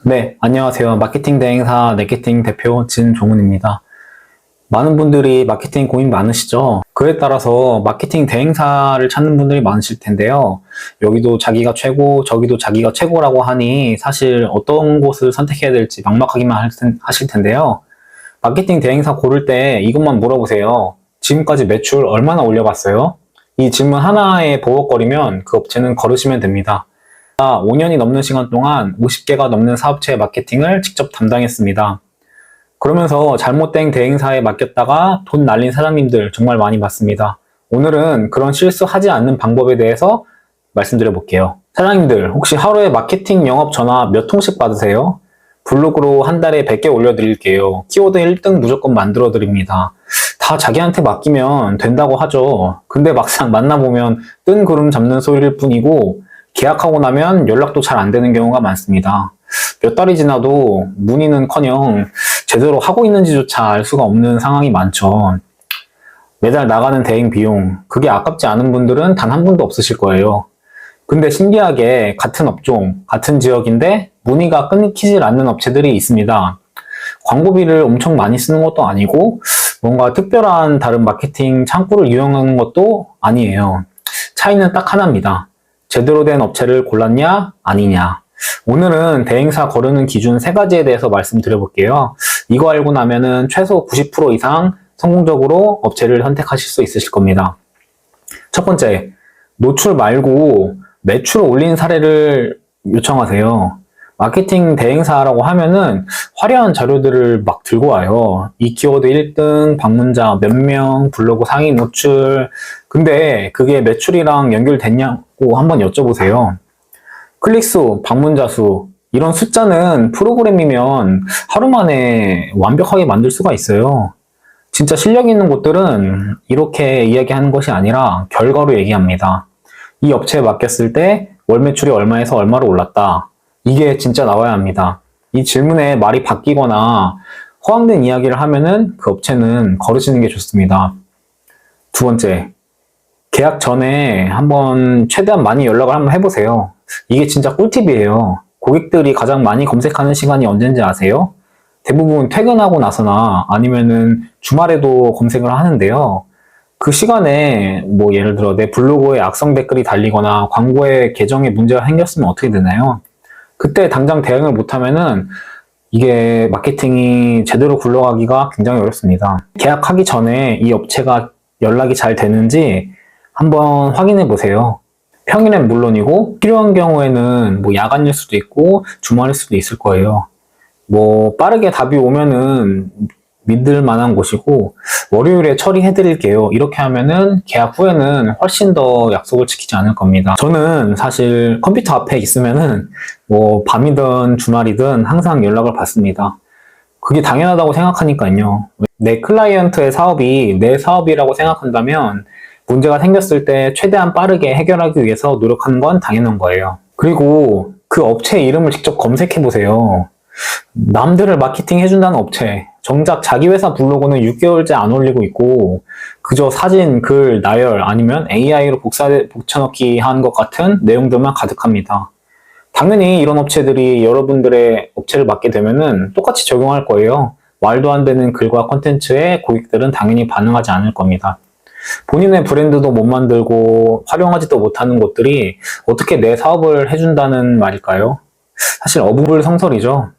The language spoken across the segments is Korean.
네, 안녕하세요. 마케팅 대행사 네케팅 대표 진종훈입니다. 많은 분들이 마케팅 고민 많으시죠? 그에 따라서 마케팅 대행사를 찾는 분들이 많으실 텐데요. 여기도 자기가 최고, 저기도 자기가 최고라고 하니 사실 어떤 곳을 선택해야 될지 막막하기만 하실 텐데요. 마케팅 대행사 고를 때 이것만 물어보세요. 지금까지 매출 얼마나 올려봤어요? 이 질문 하나에 버벅거리면 그 업체는 걸으시면 됩니다. 5년이 넘는 시간 동안 50개가 넘는 사업체의 마케팅을 직접 담당했습니다. 그러면서 잘못된 대행사에 맡겼다가 돈 날린 사장님들 정말 많이 봤습니다. 오늘은 그런 실수하지 않는 방법에 대해서 말씀드려 볼게요. 사장님들 혹시 하루에 마케팅 영업 전화 몇 통씩 받으세요? 블로그로 한 달에 100개 올려드릴게요. 키워드 1등 무조건 만들어 드립니다. 다 자기한테 맡기면 된다고 하죠. 근데 막상 만나보면 뜬 구름 잡는 소리일 뿐이고 계약하고 나면 연락도 잘 안 되는 경우가 많습니다. 몇 달이 지나도 문의는커녕 제대로 하고 있는지조차 알 수가 없는 상황이 많죠. 매달 나가는 대행 비용, 그게 아깝지 않은 분들은 단 한 분도 없으실 거예요. 근데 신기하게 같은 업종, 같은 지역인데 문의가 끊기질 않는 업체들이 있습니다. 광고비를 엄청 많이 쓰는 것도 아니고 뭔가 특별한 다른 마케팅 창구를 이용하는 것도 아니에요. 차이는 딱 하나입니다. 제대로 된 업체를 골랐냐, 아니냐. 오늘은 대행사 거르는 기준 3가지에 대해서 말씀드려 볼게요. 이거 알고 나면은 최소 90% 이상 성공적으로 업체를 선택하실 수 있으실 겁니다. 첫 번째, 노출 말고 매출 올린 사례를 요청하세요. 마케팅 대행사라고 하면은 화려한 자료들을 막 들고 와요. 이 키워드 1등, 방문자 몇 명, 블로그 상위 노출. 근데 그게 매출이랑 연결됐냐고 한번 여쭤보세요. 클릭수, 방문자 수, 이런 숫자는 프로그램이면 하루 만에 완벽하게 만들 수가 있어요. 진짜 실력 있는 곳들은 이렇게 이야기하는 것이 아니라 결과로 얘기합니다. 이 업체에 맡겼을 때 월 매출이 얼마에서 얼마로 올랐다. 이게 진짜 나와야 합니다. 이 질문에 말이 바뀌거나 허황된 이야기를 하면은 그 업체는 거르시는 게 좋습니다. 두 번째, 계약 전에 한번 최대한 많이 연락을 한번 해보세요. 이게 진짜 꿀팁이에요. 고객들이 가장 많이 검색하는 시간이 언제인지 아세요? 대부분 퇴근하고 나서나 아니면은 주말에도 검색을 하는데요. 그 시간에 뭐 예를 들어 내 블로그에 악성 댓글이 달리거나 광고에 계정에 문제가 생겼으면 어떻게 되나요? 그때 당장 대응을 못하면은 이게 마케팅이 제대로 굴러가기가 굉장히 어렵습니다. 계약하기 전에 이 업체가 연락이 잘 되는지 한번 확인해 보세요. 평일엔 물론이고 필요한 경우에는 뭐 야간일 수도 있고 주말일 수도 있을 거예요. 뭐 빠르게 답이 오면은 믿을 만한 곳이고 월요일에 처리해 드릴게요. 이렇게 하면은 계약 후에는 훨씬 더 약속을 지키지 않을 겁니다. 저는 사실 컴퓨터 앞에 있으면은 뭐 밤이든 주말이든 항상 연락을 받습니다. 그게 당연하다고 생각하니까요. 내 클라이언트의 사업이 내 사업이라고 생각한다면 문제가 생겼을 때 최대한 빠르게 해결하기 위해서 노력하는 건 당연한 거예요. 그리고 그 업체 이름을 직접 검색해 보세요. 남들을 마케팅 해준다는 업체, 정작 자기 회사 블로그는 6개월째 안 올리고 있고 그저 사진, 글, 나열 아니면 AI로 복쳐넣기 한 것 같은 내용들만 가득합니다. 당연히 이런 업체들이 여러분들의 업체를 맡게 되면은 똑같이 적용할 거예요. 말도 안 되는 글과 콘텐츠에 고객들은 당연히 반응하지 않을 겁니다. 본인의 브랜드도 못 만들고 활용하지도 못하는 곳들이 어떻게 내 사업을 해준다는 말일까요? 사실 어불성설이죠.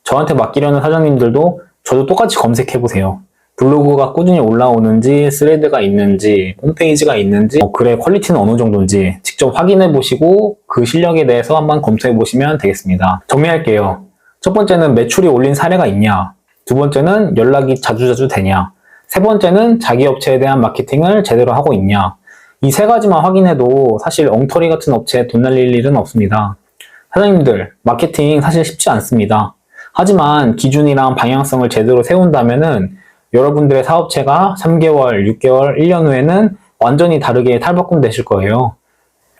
저한테 맡기려는 사장님들도 저도 똑같이 검색해보세요. 블로그가 꾸준히 올라오는지, 스레드가 있는지, 홈페이지가 있는지, 글의 퀄리티는 어느 정도인지 직접 확인해보시고 그 실력에 대해서 한번 검토해보시면 되겠습니다. 정리할게요. 첫 번째는 매출이 올린 사례가 있냐? 두 번째는 연락이 자주자주 되냐? 세 번째는 자기 업체에 대한 마케팅을 제대로 하고 있냐? 이 3가지만 확인해도 사실 엉터리 같은 업체에 돈 날릴 일은 없습니다. 사장님들, 마케팅 사실 쉽지 않습니다. 하지만 기준이랑 방향성을 제대로 세운다면은 여러분들의 사업체가 3개월, 6개월, 1년 후에는 완전히 다르게 탈바꿈 되실 거예요.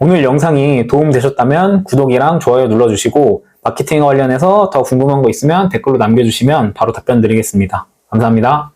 오늘 영상이 도움되셨다면 구독이랑 좋아요 눌러주시고 마케팅 관련해서 더 궁금한 거 있으면 댓글로 남겨주시면 바로 답변 드리겠습니다. 감사합니다.